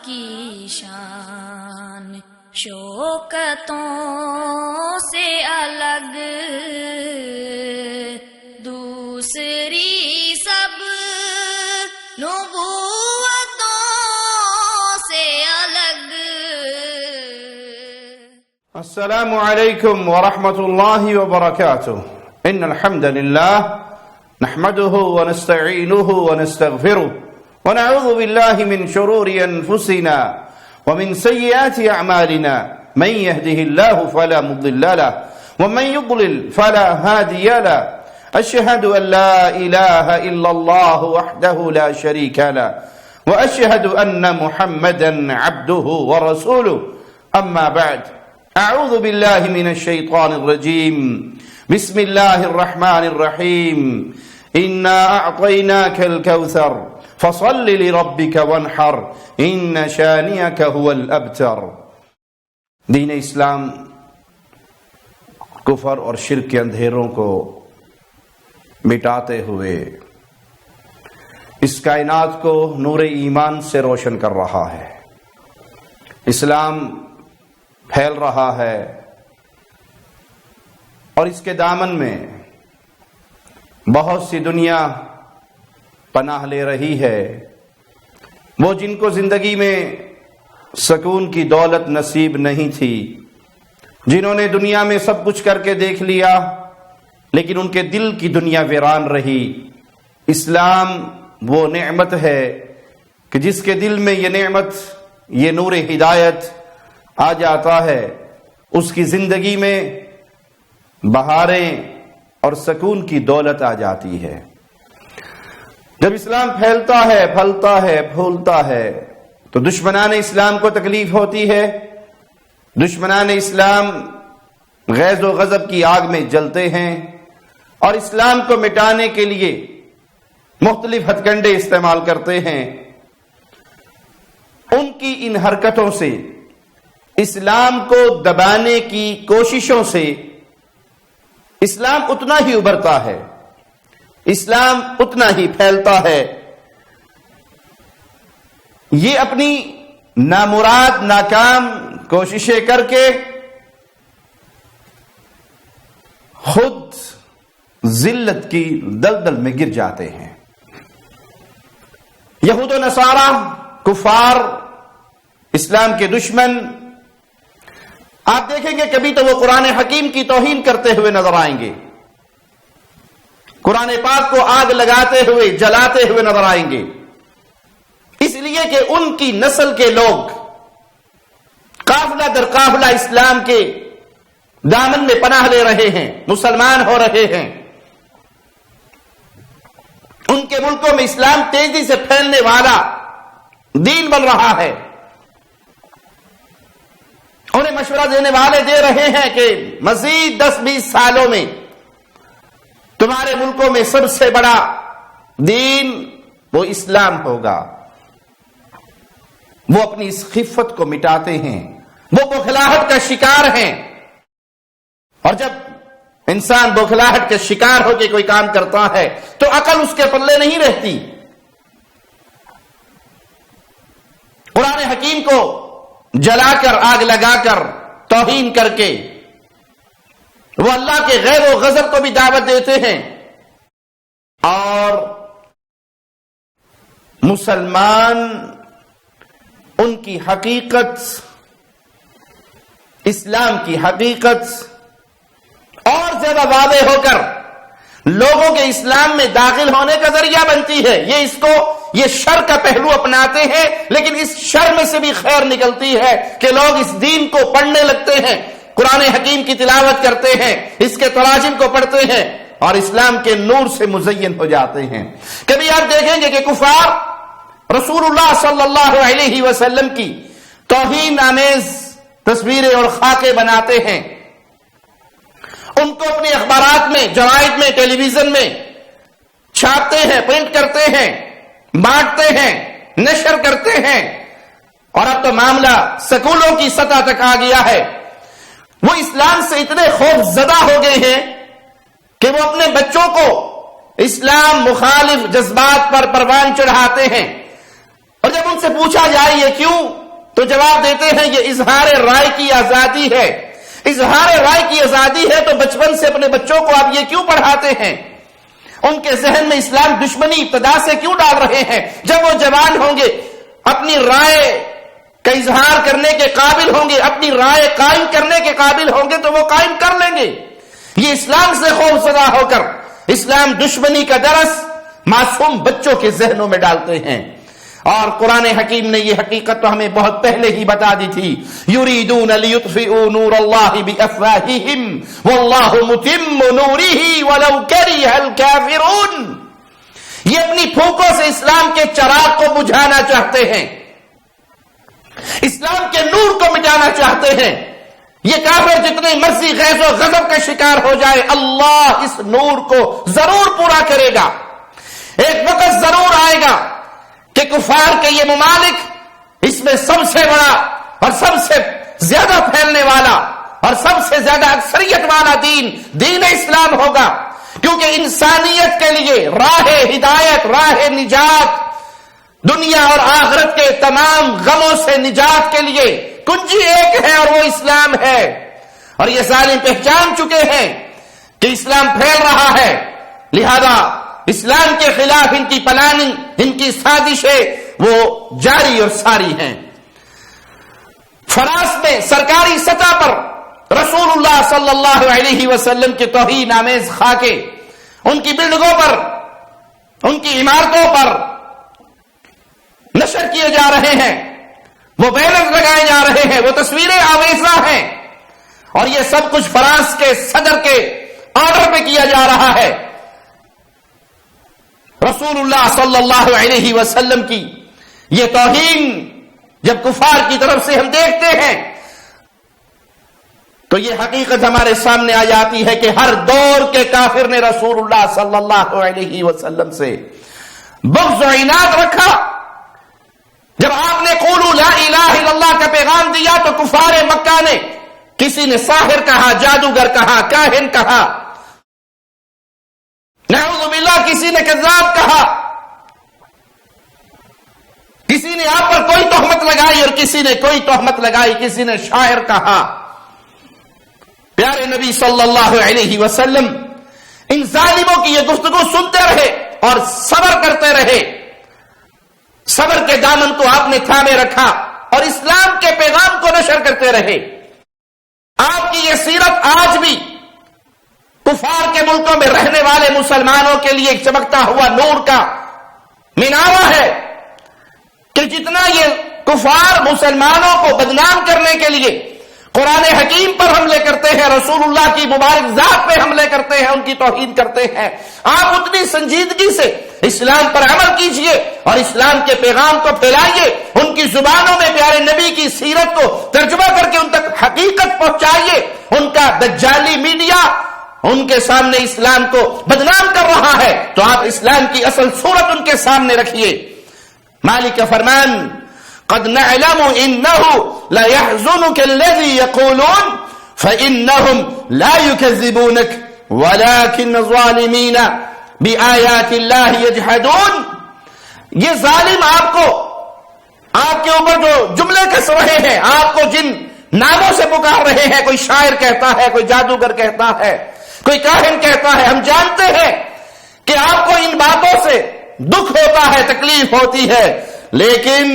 کی شان شوکتوں سے الگ، دوسری سب نبوتوں سے الگ۔ السلام علیکم ورحمۃ اللہ وبرکاتہ۔ ان الحمد للہ نحمده ونستعینه ونستغفره ونعوذ بالله من شرور انفسنا ومن سيئات اعمالنا، من يهده الله فلا مضل له ومن يضلل فلا هادي له، اشهد ان لا اله الا الله وحده لا شريك له واشهد ان محمدا عبده ورسوله، اما بعد، اعوذ بالله من الشيطان الرجيم، بسم الله الرحمن الرحيم، انا اعطيناك الكوثر فصل لربك وانحر ان شانئك هو الابتر۔ دین اسلام کفر اور شرک کے اندھیروں کو مٹاتے ہوئے اس کائنات کو نور ایمان سے روشن کر رہا ہے۔ اسلام پھیل رہا ہے اور اس کے دامن میں بہت سی دنیا پناہ لے رہی ہے۔ وہ جن کو زندگی میں سکون کی دولت نصیب نہیں تھی، جنہوں نے دنیا میں سب کچھ کر کے دیکھ لیا لیکن ان کے دل کی دنیا ویران رہی، اسلام وہ نعمت ہے کہ جس کے دل میں یہ نعمت، یہ نور ہدایت آ جاتا ہے، اس کی زندگی میں بہاریں اور سکون کی دولت آ جاتی ہے۔ جب اسلام پھیلتا ہے، پھلتا ہے، پھولتا ہے تو دشمنان اسلام کو تکلیف ہوتی ہے۔ دشمنان اسلام غیظ و غضب کی آگ میں جلتے ہیں اور اسلام کو مٹانے کے لیے مختلف ہتھ کنڈے استعمال کرتے ہیں۔ ان کی ان حرکتوں سے، اسلام کو دبانے کی کوششوں سے اسلام اتنا ہی ابھرتا ہے، اسلام اتنا ہی پھیلتا ہے۔ یہ اپنی نامراد ناکام کوششیں کر کے خود ذلت کی دلدل میں گر جاتے ہیں۔ یہود و نصارہ، کفار، اسلام کے دشمن، آپ دیکھیں گے کبھی تو وہ قرآن حکیم کی توہین کرتے ہوئے نظر آئیں گے، قرآن پاک کو آگ لگاتے ہوئے، جلاتے ہوئے نظر آئیں گے، اس لیے کہ ان کی نسل کے لوگ قافلہ در قافلہ اسلام کے دامن میں پناہ لے رہے ہیں، مسلمان ہو رہے ہیں۔ ان کے ملکوں میں اسلام تیزی سے پھیلنے والا دین بن رہا ہے۔ انہیں مشورہ دینے والے دے رہے ہیں کہ مزید 10-20 سالوں میں تمہارے ملکوں میں سب سے بڑا دین وہ اسلام ہوگا۔ وہ اپنی اس خفت کو مٹاتے ہیں، وہ بوکھلاہٹ کا شکار ہیں، اور جب انسان بوکھلاہٹ کے شکار ہو کے کوئی کام کرتا ہے تو عقل اس کے پلے نہیں رہتی۔ قرآن حکیم کو جلا کر، آگ لگا کر، توہین کر کے وہ اللہ کے غیر و غضب کو بھی دعوت دیتے ہیں، اور مسلمان ان کی حقیقت، اسلام کی حقیقت اور زیادہ واضح ہو کر لوگوں کے اسلام میں داخل ہونے کا ذریعہ بنتی ہے۔ یہ شر کا پہلو اپناتے ہیں، لیکن اس شر میں سے بھی خیر نکلتی ہے کہ لوگ اس دین کو پڑھنے لگتے ہیں، قرآن حکیم کی تلاوت کرتے ہیں، اس کے تراجم کو پڑھتے ہیں اور اسلام کے نور سے مزین ہو جاتے ہیں۔ کبھی آپ دیکھیں گے کہ کفار رسول اللہ صلی اللہ علیہ وسلم کی توہین آمیز تصویریں اور خاکے بناتے ہیں، ان کو اپنے اخبارات میں، جرائد میں، ٹیلی ویژن میں چھاپتے ہیں، پرنٹ کرتے ہیں، بانٹتے ہیں، نشر کرتے ہیں، اور اب تو معاملہ سکولوں کی سطح تک آ گیا ہے۔ وہ اسلام سے اتنے خوف زدہ ہو گئے ہیں کہ وہ اپنے بچوں کو اسلام مخالف جذبات پر پروان چڑھاتے ہیں اور جب ان سے پوچھا جائے یہ کیوں، تو جواب دیتے ہیں یہ اظہار رائے کی آزادی ہے۔ اظہار رائے کی آزادی ہے تو بچپن سے اپنے بچوں کو آپ یہ کیوں پڑھاتے ہیں؟ ان کے ذہن میں اسلام دشمنی ابتدا سے کیوں ڈال رہے ہیں؟ جب وہ جوان ہوں گے، اپنی رائے کا اظہار کرنے کے قابل ہوں گے، اپنی رائے قائم کرنے کے قابل ہوں گے تو وہ قائم کر لیں گے۔ یہ اسلام سے خوف زدہ ہو کر اسلام دشمنی کا درس معصوم بچوں کے ذہنوں میں ڈالتے ہیں۔ اور قرآن حکیم نے یہ حقیقت تو ہمیں بہت پہلے ہی بتا دی تھی، یریدون لیطفئوا نور اللہ بافواہہم واللہ متم نورہ ولو کرہ الکافرون۔ یہ اپنی پھونکوں سے اسلام کے چراغ کو بجھانا چاہتے ہیں، اسلام کے نور کو مٹانا چاہتے ہیں۔ یہ کافر جتنی مرضی غیظ و غضب کا شکار ہو جائے، اللہ اس نور کو ضرور پورا کرے گا۔ ایک وقت ضرور آئے گا کہ کفار کے یہ ممالک، اس میں سب سے بڑا اور سب سے زیادہ پھیلنے والا اور سب سے زیادہ اکثریت والا دین اسلام ہوگا، کیونکہ انسانیت کے لیے راہ ہدایت، راہ نجات، دنیا اور آخرت کے تمام غموں سے نجات کے لیے کنجی ایک ہے اور وہ اسلام ہے۔ اور یہ ظالم پہچان چکے ہیں کہ اسلام پھیل رہا ہے، لہذا اسلام کے خلاف ان کی پلاننگ، ان کی سازشیں وہ جاری اور ساری ہیں۔ فرانس میں سرکاری سطح پر رسول اللہ صلی اللہ علیہ وسلم کے توہین آمیز خاکے ان کی بلڈنگوں پر، ان کی عمارتوں پر نشر کیے جا رہے ہیں، وہ بینر لگائے جا رہے ہیں، وہ تصویریں آویزہ ہیں، اور یہ سب کچھ فرانس کے صدر کے آرڈر پہ کیا جا رہا ہے۔ رسول اللہ صلی اللہ علیہ وسلم کی یہ توہین جب کفار کی طرف سے ہم دیکھتے ہیں تو یہ حقیقت ہمارے سامنے آ جاتی ہے کہ ہر دور کے کافر نے رسول اللہ صلی اللہ علیہ وسلم سے بغض و عناد رکھا۔ جب آپ نے قولوا لا الہ الا اللہ کا پیغام دیا تو کفار مکہ نے، کسی نے ساحر کہا، جادوگر کہا، کاہن کہا، نعوذ باللہ کسی نے کذاب کہا، کسی نے آپ پر کوئی تہمت لگائی اور کسی نے کوئی تہمت لگائی، کسی نے شاعر کہا۔ پیارے نبی صلی اللہ علیہ وسلم ان ظالموں کی یہ گفتگو سنتے رہے اور صبر کرتے رہے۔ صبر کے دامن کو آپ نے تھامے رکھا اور اسلام کے پیغام کو نشر کرتے رہے۔ آپ کی یہ سیرت آج بھی کفار کے ملکوں میں رہنے والے مسلمانوں کے لیے ایک چمکتا ہوا نور کا مینارہ ہے کہ جتنا یہ کفار مسلمانوں کو بدنام کرنے کے لیے قرآن حکیم پر حملے کرتے ہیں، رسول اللہ کی مبارک ذات پہ حملے کرتے ہیں، ان کی توہین کرتے ہیں، آپ اتنی سنجیدگی سے اسلام پر عمل کیجئے اور اسلام کے پیغام کو پھیلائیے، ان کی زبانوں میں پیارے نبی کی سیرت کو ترجمہ کر کے ان تک حقیقت پہنچائیے۔ ان کا دجالی میڈیا ان کے سامنے اسلام کو بدنام کر رہا ہے تو آپ اسلام کی اصل صورت ان کے سامنے رکھیے۔ مالک کا فرمان، قد نعلم انه لا يحزنك الذي يقولون فانهم لا يكذبونك ولكن الظالمين بآيات الله يجحدون۔ یہ ظالم آپ کو، آپ کے اوپر جو جملے کس رہے ہیں، آپ کو جن ناموں سے پکار رہے ہیں، کوئی شاعر کہتا ہے، کوئی جادوگر کہتا ہے، کوئی کاہن کہتا ہے، ہم جانتے ہیں کہ آپ کو ان باتوں سے دکھ ہوتا ہے، تکلیف ہوتی ہے، لیکن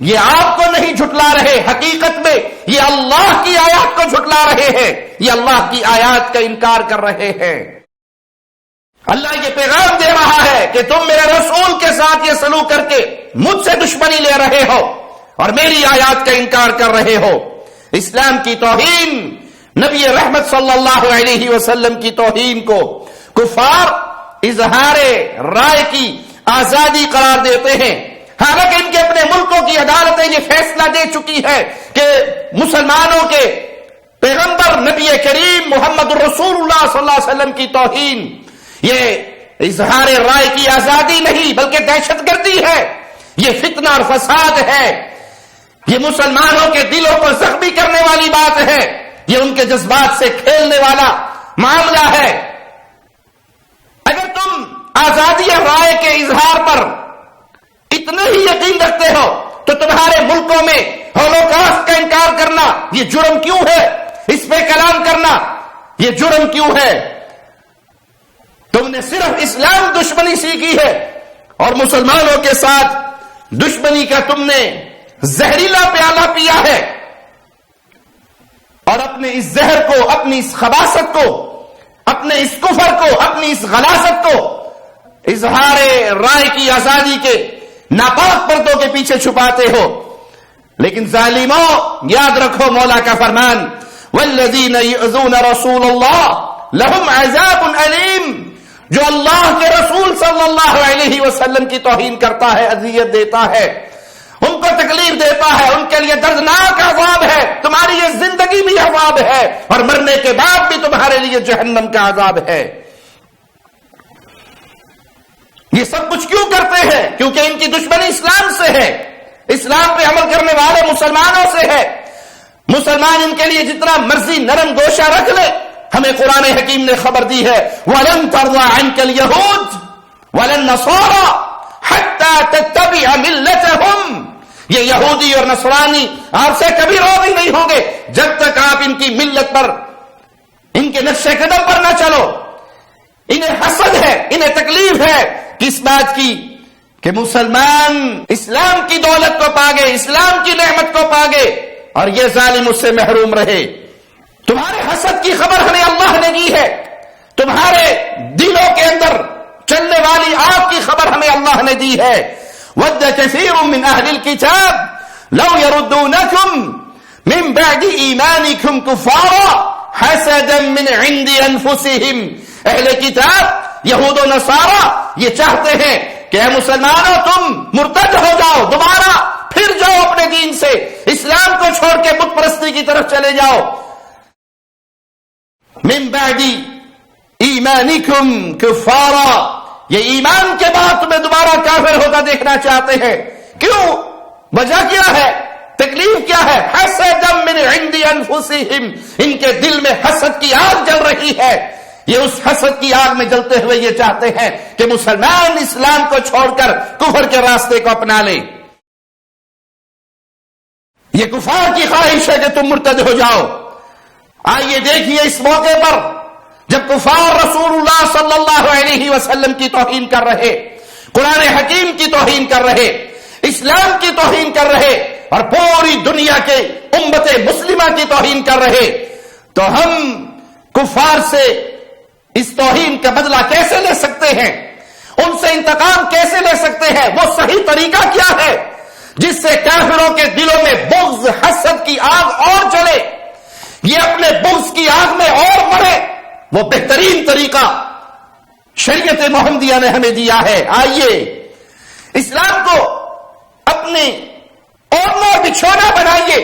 یہ آپ کو نہیں جھٹلا رہے، حقیقت میں یہ اللہ کی آیات کو جھٹلا رہے ہیں، یہ اللہ کی آیات کا انکار کر رہے ہیں۔ اللہ یہ پیغام دے رہا ہے کہ تم میرے رسول کے ساتھ یہ سلوک کر کے مجھ سے دشمنی لے رہے ہو اور میری آیات کا انکار کر رہے ہو۔ اسلام کی توہین، نبی رحمت صلی اللہ علیہ وسلم کی توہین کو کفار اظہار رائے کی آزادی قرار دیتے ہیں، حالانکہ ان کے اپنے ملکوں کی عدالتیں یہ فیصلہ دے چکی ہے کہ مسلمانوں کے پیغمبر نبی کریم محمد رسول اللہ صلی اللہ علیہ وسلم کی توہین یہ اظہار رائے کی آزادی نہیں بلکہ دہشت گردی ہے، یہ فتنہ اور فساد ہے، یہ مسلمانوں کے دلوں کو زخمی کرنے والی بات ہے، یہ ان کے جذبات سے کھیلنے والا معاملہ ہے۔ اگر تم آزادی رائے کے اظہار پر اتنا ہی یقین رکھتے ہو تو تمہارے ملکوں میں ہولوکاسٹ کا انکار کرنا یہ جرم کیوں ہے؟ اس پہ کلام کرنا یہ جرم کیوں ہے؟ تم نے صرف اسلام دشمنی سیکھی ہے اور مسلمانوں کے ساتھ دشمنی کا تم نے زہریلا پیالہ پیا ہے، اور اپنے اس زہر کو، اپنی اس خباثت کو، اپنے اس کفر کو، اپنی اس غلاظت کو اظہار رائے کی آزادی کے ناپاک پردوں کے پیچھے چھپاتے ہو۔ لیکن ظالموں، یاد رکھو مولا کا فرمان، والذین یؤذون رسول اللہ لہم عذاب علیم، جو اللہ کے رسول صلی اللہ علیہ وسلم کی توہین کرتا ہے، اذیت دیتا ہے، ان کو تکلیف دیتا ہے، ان کے لیے دردناک عذاب ہے۔ تمہاری یہ زندگی بھی عذاب ہے اور مرنے کے بعد بھی تمہارے لیے جہنم کا عذاب ہے۔ یہ سب کچھ کیوں کرتے ہیں؟ کیونکہ ان کی دشمنی اسلام سے ہے، اسلام پہ عمل کرنے والے مسلمانوں سے ہے۔ مسلمان ان کے لیے جتنا مرضی نرم گوشہ رکھ لے، ہمیں قرآن حکیم نے خبر دی ہے، وَلَن تَرْضَىٰ عَنْكَ الْيَهُودُ وَلَا النَّصَارَىٰ حَتَّىٰ تَتَّبِعَ مِلَّتَهُمْ، یہ یہودی اور نصرانی آپ سے کبھی راضی نہیں ہوں گے جب تک آپ ان کی ملت پر، ان کے نقش قدم پر نہ چلو۔ انہیں حسد ہے، انہیں تکلیف ہے کس بات کی کہ مسلمان اسلام کی دولت کو پاگے، اسلام کی نعمت کو پاگے اور یہ ظالم اس سے محروم رہے۔ تمہارے حسد کی خبر ہمیں اللہ نے دی ہے، تمہارے دلوں کے اندر چلنے والی آگ کی خبر ہمیں اللہ نے دی ہے۔ وَدَّ كَثِيرٌ مِّنْ أَهْلِ الْكِتَابِ لَوْ يَرُدُّونَكُمْ مِّن بَعْدِ إِيمَانِكُمْ كُفَّارًا حَسَدًا مِّنْ عِندِ أَنفُسِهِمْ، اہل کتاب یہود و نصارہ یہ چاہتے ہیں کہ اے مسلمانوں تم مرتد ہو جاؤ، دوبارہ پھر جاؤ اپنے دین سے، اسلام کو چھوڑ کے بت پرستی کی طرف چلے جاؤ۔ من بعد ایمانکم کفارا، یہ ایمان کے بعد تمہیں دوبارہ کافر ہوتا دیکھنا چاہتے ہیں۔ کیوں؟ وجہ کیا ہے؟ تکلیف کیا ہے؟ حسدا من عند انفسہم، ان کے دل میں حسد کی آگ جل رہی ہے۔ یہ اس حسد کی آگ میں جلتے ہوئے یہ چاہتے ہیں کہ مسلمان اسلام کو چھوڑ کر کفر کے راستے کو اپنا لے۔ یہ کفار کی خواہش ہے کہ تم مرتد ہو جاؤ۔ آئیے دیکھیے اس موقع پر جب کفار رسول اللہ صلی اللہ علیہ وسلم کی توہین کر رہے، قرآن حکیم کی توہین کر رہے، اسلام کی توہین کر رہے اور پوری دنیا کے امت مسلمہ کی توہین کر رہے، تو ہم کفار سے اس توہین کا بدلہ کیسے لے سکتے ہیں؟ ان سے انتقام کیسے لے سکتے ہیں؟ وہ صحیح طریقہ کیا ہے جس سے کافروں کے دلوں میں بغض، حسد کی آگ اور جلے، یہ اپنے بغض کی آگ میں اور مرے؟ وہ بہترین طریقہ شریعت محمدیہ نے ہمیں دیا ہے۔ آئیے اسلام کو اپنے اوڑھنا بچھونا بنائیے۔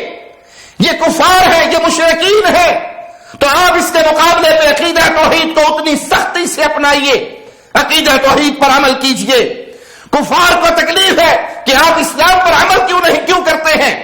یہ کفار ہے، یہ مشرکین ہے، تو آپ اس کے مقابلے پہ عقیدہ توحید کو اتنی سختی سے اپنائیے، عقیدہ توحید پر عمل کیجئے۔ کفار کو تکلیف ہے کہ آپ اسلام پر عمل کیوں کرتے ہیں؟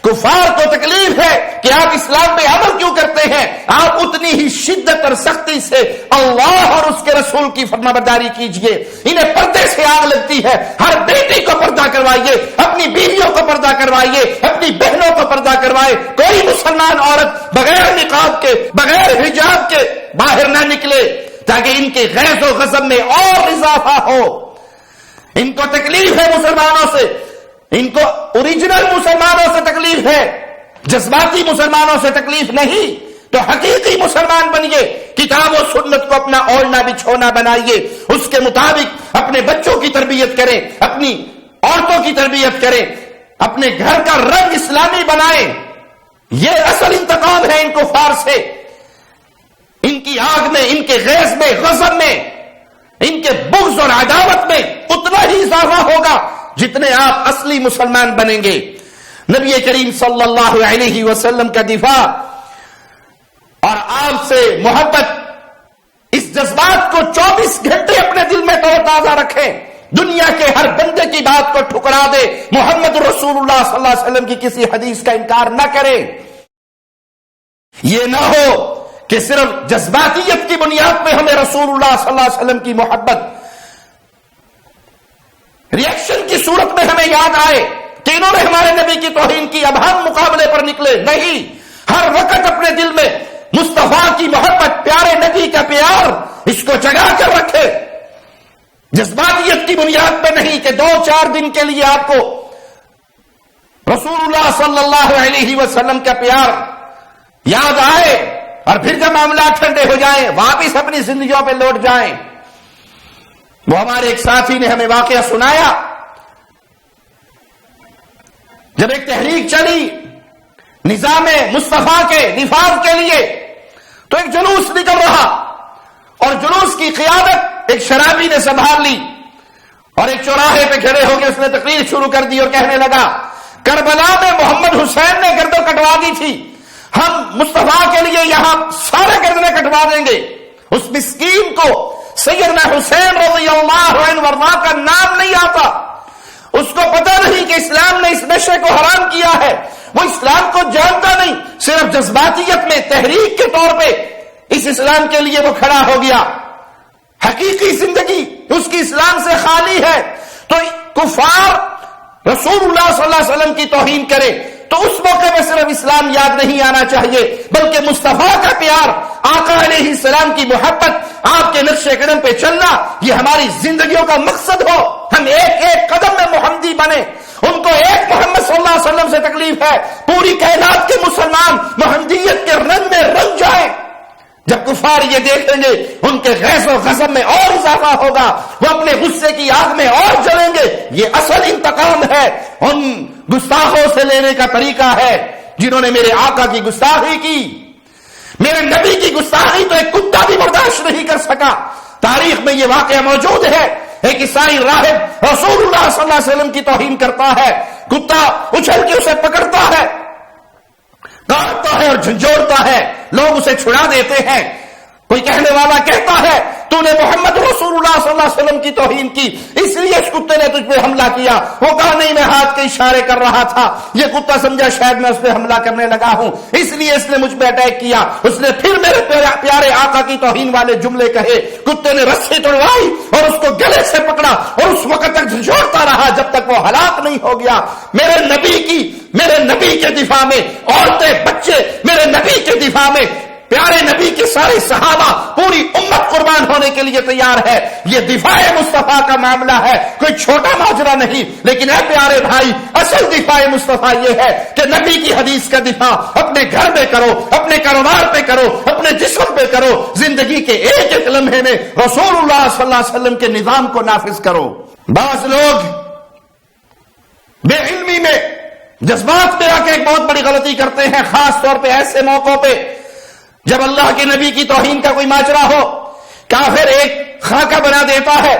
کفار کو تکلیف ہے کہ آپ اسلام پہ عمل کیوں کرتے ہیں؟ آپ اتنی ہی شدت اور سختی سے اللہ اور اس کے رسول کی فرمانبرداری کیجئے۔ انہیں پردے سے آگ لگتی ہے، ہر بیٹی کو پردہ کروائیے، اپنی بیویوں کو پردہ کروائیے، اپنی بہنوں کو پردہ کروائے۔ کوئی مسلمان عورت بغیر نقاب کے، بغیر حجاب کے باہر نہ نکلے تاکہ ان کے غیظ و غضب میں اور اضافہ ہو۔ ان کو تکلیف ہے مسلمانوں سے، ان کو اوریجنل مسلمانوں سے تکلیف ہے، جذباتی مسلمانوں سے تکلیف نہیں۔ تو حقیقی مسلمان بنیے، کتاب و سنت کو اپنا اوڑھنا بچھونا بنائیے، اس کے مطابق اپنے بچوں کی تربیت کریں، اپنی عورتوں کی تربیت کریں، اپنے گھر کا رنگ اسلامی بنائیں۔ یہ اصل انتقام ہے ان کفار سے۔ ان کی آگ میں، ان کے غیظ میں، غضب میں، ان کے بغض اور عداوت میں اتنا ہی اضافہ ہوگا جتنے آپ اصلی مسلمان بنیں گے۔ نبی کریم صلی اللہ علیہ وسلم کا دفاع اور آپ سے محبت، اس جذبات کو 24 گھنٹے اپنے دل میں تازہ رکھیں۔ دنیا کے ہر بندے کی بات کو ٹھکرا دے، محمد رسول اللہ صلی اللہ علیہ وسلم کی کسی حدیث کا انکار نہ کریں۔ یہ نہ ہو کہ صرف جذباتیت کی بنیاد پہ ہمیں رسول اللہ صلی اللہ علیہ وسلم کی محبت ریئیکشن کی صورت میں ہمیں یاد آئے کہ انہوں نے ہمارے نبی کی توہین کی، اب ہم مقابلے پر نکلے؟ نہیں، ہر وقت اپنے دل میں مصطفیٰ کی محبت، پیارے نبی کا پیار، اس کو جگا کر رکھے، جذباتیت کی بنیاد پہ نہیں کہ 2-4 دن کے لیے آپ کو رسول اللہ صلی اللہ علیہ وسلم کا پیار یاد آئے اور پھر جب معاملات ٹھنڈے ہو جائیں واپس اپنی زندگیوں پہ لوٹ جائیں۔ وہ ہمارے ایک ساتھی نے ہمیں واقعہ سنایا، جب ایک تحریک چلی نظام مصطفیٰ کے نفاذ کے لیے تو ایک جلوس نکل رہا، اور جلوس کی قیادت ایک شرابی نے سنبھال لی، اور ایک چوراہے پہ کھڑے ہو کے اس نے تقریر شروع کر دی اور کہنے لگا کربلا میں محمد حسین نے گردن کٹوا دی تھی، ہم مصطفیٰ کے لیے یہاں سارے گردنیں کٹوا دیں گے۔ اس مسکین کو سیدنا حسین رضی اللہ عنہ ورضا کا نام نہیں آتا، اس کو پتہ نہیں کہ اسلام نے اس نشے کو حرام کیا ہے، وہ اسلام کو جانتا نہیں، صرف جذباتیت میں تحریک کے طور پہ اس اسلام کے لیے وہ کھڑا ہو گیا۔ حقیقی زندگی اس کی اسلام سے خالی ہے، تو کفار رسول اللہ صلی اللہ علیہ وسلم کی توہین کرے تو اس موقع میں صرف اسلام یاد نہیں آنا چاہیے، بلکہ مصطفیٰ کا پیار، آقا علیہ السلام کی محبت، آپ کے نقش قدم پہ چلنا، یہ ہماری زندگیوں کا مقصد ہو۔ ہم ایک ایک قدم میں محمدی بنے، ان کو ایک محمد صلی اللہ علیہ وسلم سے تکلیف ہے، پوری کائنات کے مسلمان محمدیت کے رنگ میں رنگ جائیں۔ جب کفار یہ دیکھیں گے ان کے غیظ و غضب میں اور اضافہ ہوگا، وہ اپنے غصے کی آگ میں اور جلیں گے۔ یہ اصل انتقام ہے، ان گستاخوں سے لینے کا طریقہ ہے جنہوں نے میرے آقا کی گستاخی کی، میرے نبی کی گستاخی تو ایک کتا بھی برداشت نہیں کر سکا۔ تاریخ میں یہ واقعہ موجود ہے، ایک عیسائی راہب رسول اللہ صلی اللہ علیہ وسلم کی توہین کرتا ہے، کتا اچھل کے اسے پکڑتا ہے، کاٹتا ہے اور جھنجھوڑتا ہے، لوگ اسے چھڑا دیتے ہیں۔ کوئی کہنے والا کہتا ہے تو نے محمد رسول اللہ صلی اللہ علیہ وسلم کی توہین کی، اس لیے اس کتے نے تجھ پہ حملہ کیا۔ وہ کہا نہیں، میں ہاتھ کے اشارے کر رہا تھا، یہ کتا سمجھا شاید میں اس پہ حملہ کرنے لگا ہوں، اس لیے اس نے مجھ پہ اٹیک کیا۔ اس نے پھر میرے پیارے آقا کی توہین والے جملے کہے، کتے نے رسی توڑوائی اور اس کو گلے سے پکڑا اور اس وقت تک جھنجھوڑتا رہا جب تک وہ ہلاک نہیں ہو گیا۔ میرے نبی کے دفاع میں عورتیں، بچے، میرے نبی کے دفاع میں پیارے نبی کے سارے صحابہ، پوری امت قربان ہونے کے لیے تیار ہے۔ یہ دفاع مصطفیٰ کا معاملہ ہے، کوئی چھوٹا ماجرا نہیں۔ لیکن اے پیارے بھائی، اصل دفاع مصطفیٰ یہ ہے کہ نبی کی حدیث کا دفاع اپنے گھر میں کرو، اپنے کاروبار پہ کرو، اپنے جسم پہ کرو، زندگی کے ایک ایک لمحے میں رسول اللہ صلی اللہ علیہ وسلم کے نظام کو نافذ کرو۔ بعض لوگ بے علمی میں، جذبات میں آ کے ایک بہت بڑی غلطی کرتے ہیں، خاص طور پہ ایسے موقعوں پہ جب اللہ کے نبی کی توہین کا کوئی ماجرا ہو، کافر ایک خاکہ بنا دیتا ہے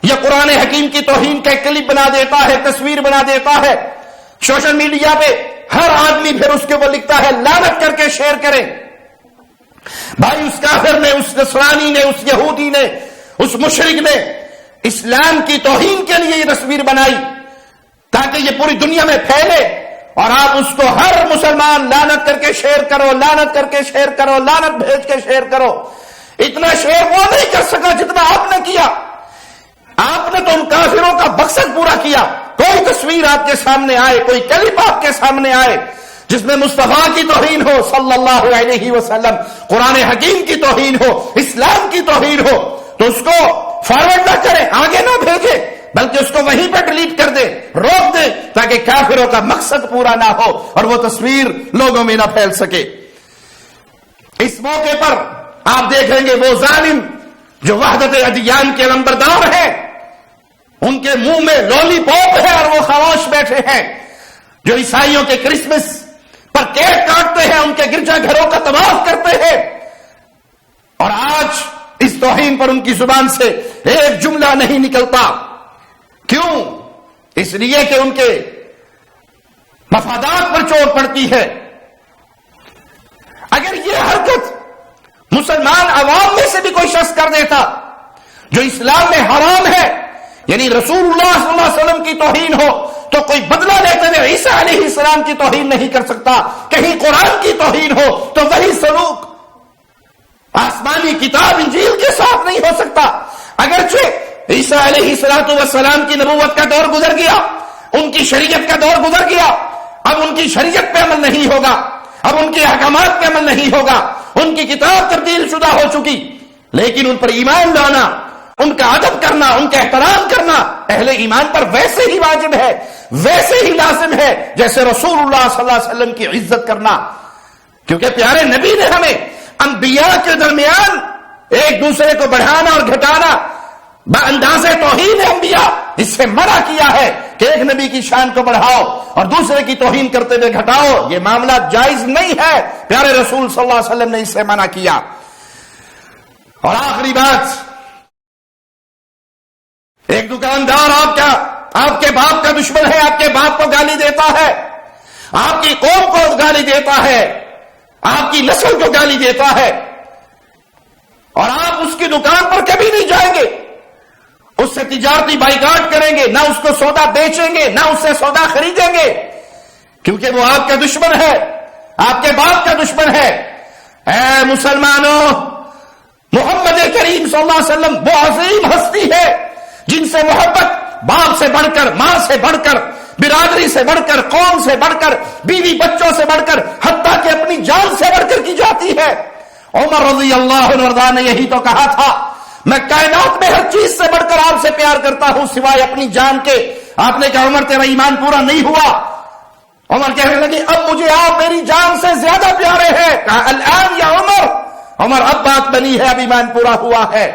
یا قرآن حکیم کی توہین کا ایک کلپ بنا دیتا ہے، تصویر بنا دیتا ہے، سوشل میڈیا پہ ہر آدمی پھر اس کے اوپر لکھتا ہے لعنت کر کے شیئر کریں۔ بھائی، اس کافر نے، اس نصرانی نے، اس یہودی نے، اس مشرک نے اسلام کی توہین کے لیے یہ تصویر بنائی تاکہ یہ پوری دنیا میں پھیلے، اور آپ اس کو ہر مسلمان لعنت کر کے شیئر کرو، لعنت کر کے شیئر کرو، لعنت بھیج کے شیئر کرو۔ اتنا شیئر وہ نہیں کر سکا جتنا آپ نے کیا۔ آپ نے تو ان کافروں کا مقصد پورا کیا۔ کوئی تصویر آپ کے سامنے آئے، کوئی کلپ آپ کے سامنے آئے جس میں مصطفیٰ کی توہین ہو صلی اللہ علیہ وسلم، قرآن حکیم کی توہین ہو، اسلام کی توہین ہو، تو اس کو فارورڈ نہ کریں، آگے نہ بھیجیں، بلکہ اس کو وہیں پہ ڈیلیٹ کر دے، روک دے، تاکہ کافروں کا مقصد پورا نہ ہو اور وہ تصویر لوگوں میں نہ پھیل سکے۔ اس موقع پر آپ دیکھیں گے وہ ظالم جو وحدت ادیان کے لمبردار ہیں، ان کے منہ میں لولی پاپ ہے اور وہ خاموش بیٹھے ہیں، جو عیسائیوں کے کرسمس پر کیک کاٹتے ہیں، ان کے گرجا گھروں کا طواف کرتے ہیں، اور آج اس توہین پر ان کی زبان سے ایک جملہ نہیں نکلتا۔ کیوں؟ اس لیے کہ ان کے مفادات پر چوٹ پڑتی ہے۔ اگر یہ حرکت مسلمان عوام میں سے بھی کوئی شخص کر دیتا جو اسلام میں حرام ہے، یعنی رسول اللہ صلی اللہ علیہ وسلم کی توہین ہو، تو کوئی بدلہ لیتے ہوئے عیسیٰ علیہ السلام کی توہین نہیں کر سکتا۔ کہیں قرآن کی توہین ہو تو وہی سلوک آسمانی کتاب انجیل کے ساتھ نہیں ہو سکتا۔ اگرچہ عیسیٰ علیہ السلام کی نبوت کا دور گزر گیا، ان کی شریعت کا دور گزر گیا، اب ان کی شریعت پہ عمل نہیں ہوگا، اب ان کے احکامات پہ عمل نہیں ہوگا، ان کی کتاب تبدیل شدہ ہو چکی، لیکن ان پر ایمان لانا، ان کا ادب کرنا، ان کا احترام کرنا اہل ایمان پر ویسے ہی واجب ہے، ویسے ہی لازم ہے جیسے رسول اللہ صلی اللہ علیہ وسلم کی عزت کرنا، کیونکہ پیارے نبی نے ہمیں انبیاء کے درمیان ایک دوسرے کو بڑھانا اور گھٹانا بانداز توہین انبیاء اس سے منع کیا ہے کہ ایک نبی کی شان کو بڑھاؤ اور دوسرے کی توہین کرتے ہوئے گھٹاؤ، یہ معاملہ جائز نہیں ہے، پیارے رسول صلی اللہ علیہ وسلم نے اس سے منع کیا۔ اور آخری بات، ایک دکاندار آپ کے باپ کا دشمن ہے، آپ کے باپ کو گالی دیتا ہے، آپ کی قوم کو گالی دیتا ہے، آپ کی نسل کو گالی دیتا ہے، اور آپ اس کی دکان پر کبھی نہیں جائیں گے، اس سے تجارتی بائیکاٹ کریں گے، نہ اس کو سودا بیچیں گے، نہ اس سے سودا خریدیں گے، کیونکہ وہ آپ کا دشمن ہے، آپ کے باپ کا دشمن ہے۔ اے مسلمانوں، محمد کریم صلی اللہ علیہ وسلم وہ عظیم ہستی ہے جن سے محبت باپ سے بڑھ کر، ماں سے بڑھ کر، برادری سے بڑھ کر، قوم سے بڑھ کر، بیوی بچوں سے بڑھ کر، حتیٰ کہ اپنی جان سے بڑھ کر کی جاتی ہے۔ عمر رضی اللہ عنہ نے یہی تو کہا تھا، میں کائنات میں ہر چیز سے بڑھ کر آپ سے پیار کرتا ہوں سوائے اپنی جان کے۔ آپ نے کہا عمر تیرا ایمان پورا نہیں ہوا۔ عمر کہنے لگے اب مجھے آپ میری جان سے زیادہ پیارے ہیں۔ کہا الان یا عمر، عمر اب بات بنی ہے، اب ایمان پورا ہوا ہے۔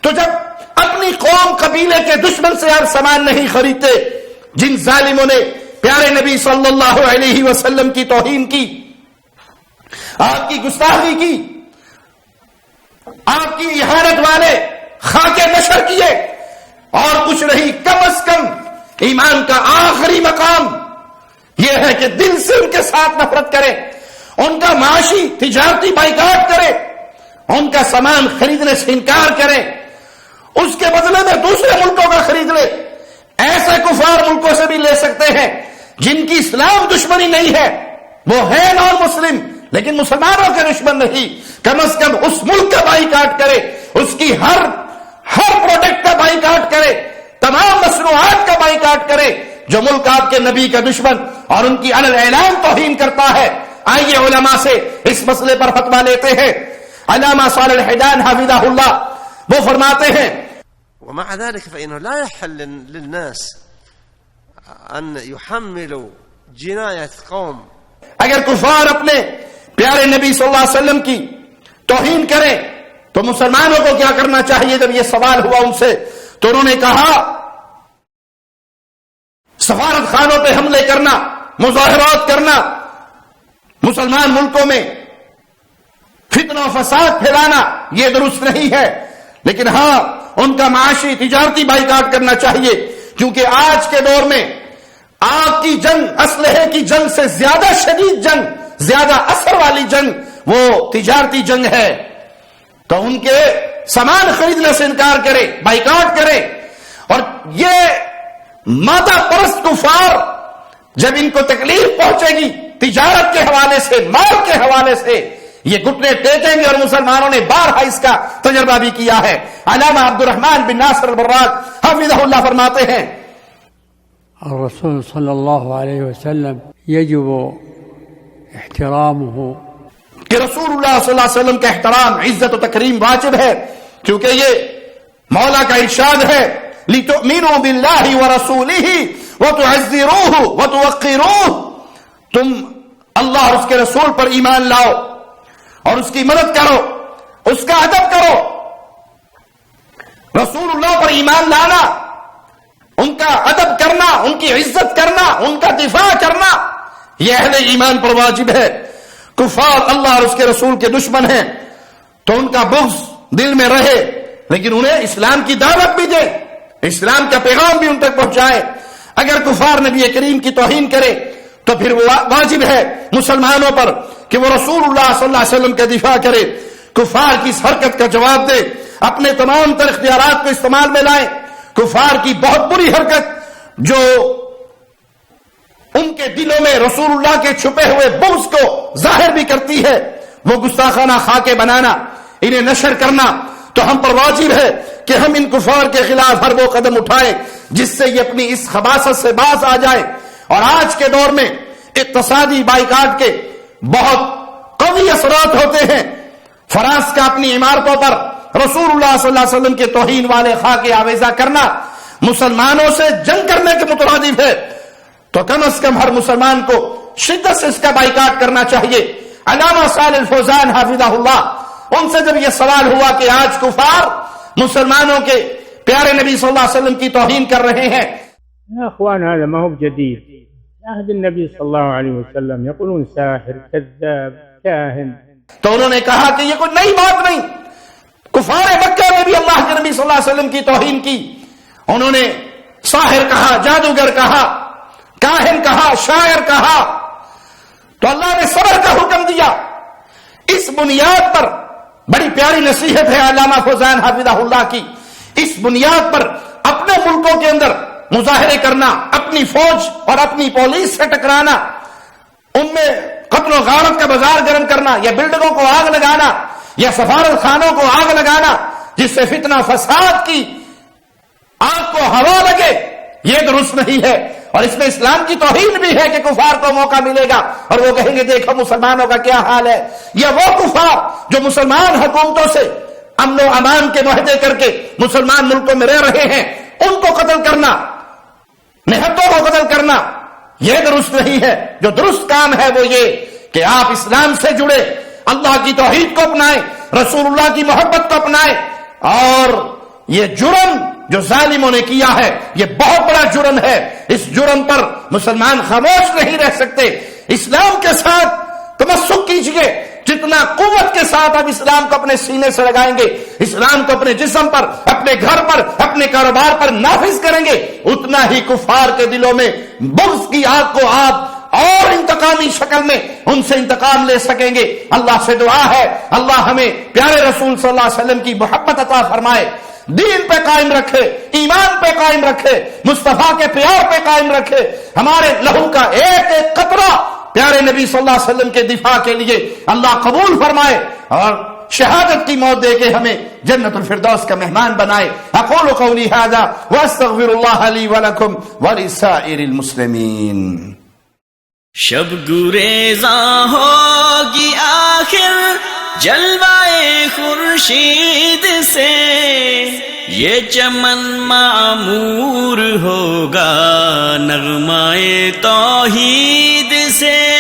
تو جب اپنی قوم قبیلے کے دشمن سے آپ سامان نہیں خریدتے، جن ظالموں نے پیارے نبی صلی اللہ علیہ وسلم کی توہین کی، آپ کی گستاخی کی، آپ کی اہانت والے خاکے نشر کیے، اور کچھ نہیں، کم از کم ایمان کا آخری مقام یہ ہے کہ دل سے ان کے ساتھ نفرت کرے، ان کا معاشی تجارتی بائیکاٹ کرے، ان کا سامان خریدنے سے انکار کرے، اس کے بدلے میں دوسرے ملکوں کا خرید لے۔ ایسے کفار ملکوں سے بھی لے سکتے ہیں جن کی اسلام دشمنی نہیں ہے، وہ ہے نان مسلم لیکن مسلمانوں کے دشمن نہیں، کم از کم اس ملک کا بائیکاٹ کرے، اس کی ہر پروڈکٹ کا بائیکاٹ کرے، تمام مصنوعات کا بائیکاٹ کرے جو ملک آپ کے نبی کا دشمن اور ان کی علی الاعلان توہین کرتا ہے۔ آئیے علماء سے اس مسئلے پر فتویٰ لیتے ہیں۔ علامہ صالح الحیدان حفظہ اللہ وہ فرماتے ہیں، ومع ذلك فإنه لا يحل للناس أن يحملوا جناية قوم، اگر کفار اپنے پیارے نبی صلی اللہ علیہ وسلم کی توہین کریں تو مسلمانوں کو کیا کرنا چاہیے؟ جب یہ سوال ہوا ان سے تو انہوں نے کہا سفارت خانوں پہ حملے کرنا، مظاہرات کرنا، مسلمان ملکوں میں فتنہ و فساد پھیلانا یہ درست نہیں ہے، لیکن ہاں ان کا معاشی تجارتی بائیکاٹ کرنا چاہیے، کیونکہ آج کے دور میں آپ کی جنگ، اسلحے کی جنگ سے زیادہ شدید جنگ، زیادہ اثر والی جنگ وہ تجارتی جنگ ہے۔ تو ان کے سامان خریدنے سے انکار کرے، بائیکاٹ کرے۔ اور یہ مادہ پرست کفار جب ان کو تکلیف پہنچے گی تجارت کے حوالے سے، مال کے حوالے سے، یہ گھٹنے ٹیکیں گے، اور مسلمانوں نے بارہا اس کا تجربہ بھی کیا ہے۔ علامہ عبد الرحمن بن ناصر البراق حفظہ اللہ فرماتے ہیں، الرسول صلی اللہ علیہ وسلم یجب احترامه، کہ رسول اللہ صلی اللہ علیہ وسلم کا احترام، عزت و تکریم واجب ہے، کیونکہ یہ مولا کا ارشاد ہے لِتُؤْمِنُوا بِاللَّهِ وَرَسُولِهِ وَتُعَزِّرُوهُ وَتُوَقِّرُوهُ، تم اللہ اور اس کے رسول پر ایمان لاؤ اور اس کی مدد کرو، اس کا ادب کرو۔ رسول اللہ پر ایمان لانا، ان کا ادب کرنا، ان کی عزت کرنا، ان کا دفاع کرنا، یہ اہل ایمان پر واجب ہے۔ کفار اللہ اور اس کے رسول کے دشمن ہیں تو ان کا بغض دل میں رہے، لیکن انہیں اسلام کی دعوت بھی دے، اسلام کا پیغام بھی ان تک پہنچائے۔ اگر کفار نبی کریم کی توہین کرے تو پھر وہ واجب ہے مسلمانوں پر کہ وہ رسول اللہ صلی اللہ علیہ وسلم کا دفاع کرے، کفار کی اس حرکت کا جواب دے، اپنے تمام تر اختیارات کو استعمال میں لائیں۔ کفار کی بہت بری حرکت جو ان کے دلوں میں رسول اللہ کے چھپے ہوئے بغض کو ظاہر بھی کرتی ہے، وہ گستاخانہ خاکے بنانا، انہیں نشر کرنا، تو ہم پر واجب ہے کہ ہم ان کفار کے خلاف ہر وہ قدم اٹھائیں جس سے یہ اپنی اس خباثت سے باز آ جائیں. اور آج کے دور میں اقتصادی بائیکاٹ کے بہت قوی اثرات ہوتے ہیں. فرانس کا اپنی عمارتوں پر رسول اللہ صلی اللہ علیہ وسلم کے توہین والے خاکے آویزاں کرنا مسلمانوں سے جنگ کرنے کے مترادف ہے. تو کم از کم ہر مسلمان کو شدت سے اس کا بائیکاٹ کرنا چاہیے. علامہ صالح الفوزان حافظہ اللہ، ان سے جب یہ سوال ہوا کہ آج کفار مسلمانوں کے پیارے نبی صلی اللہ علیہ وسلم کی توہین کر رہے ہیں. يا اخوان هذا ما هو بجديد، عهد النبي صلى الله عليه وسلم يقولون ساحر كذاب كاهن. تو انہوں نے کہا کہ یہ کوئی نئی بات نہیں. کفار مکہ نے بھی اللہ کے نبی صلی اللہ علیہ وسلم کی توہین کی. انہوں نے ساحر کہا، جادوگر کہا، کاہن کہا، شاعر کہا. تو اللہ نے صبر کا حکم دیا. اس بنیاد پر بڑی پیاری نصیحت ہے علامہ فوزان حافظہ اللہ کی. اس بنیاد پر اپنے ملکوں کے اندر مظاہرے کرنا، اپنی فوج اور اپنی پولیس سے ٹکرانا، ان میں قتل و غارت کا بازار گرم کرنا، یا بلڈنگوں کو آگ لگانا، یا سفارت خانوں کو آگ لگانا جس سے فتنہ فساد کی آگ کو ہوا لگے، یہ درست نہیں ہے. اور اس میں اسلام کی توہین بھی ہے کہ کفار کو موقع ملے گا اور وہ کہیں گے دیکھو مسلمانوں کا کیا حال ہے. یا وہ کفار جو مسلمان حکومتوں سے امن و امان کے معاہدے کر کے مسلمان ملکوں میں رہ رہے ہیں، ان کو قتل کرنا، نہتوں کو قتل کرنا، یہ درست نہیں ہے. جو درست کام ہے وہ یہ کہ آپ اسلام سے جڑے، اللہ کی توحید کو اپنائیں، رسول اللہ کی محبت کو اپنائیں. اور یہ جرم جو ظالموں نے کیا ہے یہ بہت بڑا جرم ہے. اس جرم پر مسلمان خاموش نہیں رہ سکتے. اسلام کے ساتھ تمسک کیجئے. جتنا قوت کے ساتھ آپ اسلام کو اپنے سینے سے لگائیں گے، اسلام کو اپنے جسم پر، اپنے گھر پر، اپنے کاروبار پر نافذ کریں گے، اتنا ہی کفار کے دلوں میں بغض کی آگ کو آپ اور انتقامی شکل میں ان سے انتقام لے سکیں گے. اللہ سے دعا ہے اللہ ہمیں پیارے رسول صلی اللہ علیہ وسلم کی محبت عطا فرمائے، دین پہ قائم رکھے، ایمان پہ قائم رکھے، مصطفیٰ کے پیار پہ قائم رکھے. ہمارے لہو کا ایک ایک قطرہ پیارے نبی صلی اللہ علیہ وسلم کے دفاع کے لیے اللہ قبول فرمائے اور شہادت کی موت دے کے ہمیں جنت الفردوس کا مہمان بنائے. اقول قولی ھذا واستغفر اللہ لی ولکم ولسائر المسلمین. شب گریزاں ہوگی آخر جلوائے خورشید سے، یہ چمن معمور ہوگا نغمائے توحید سے.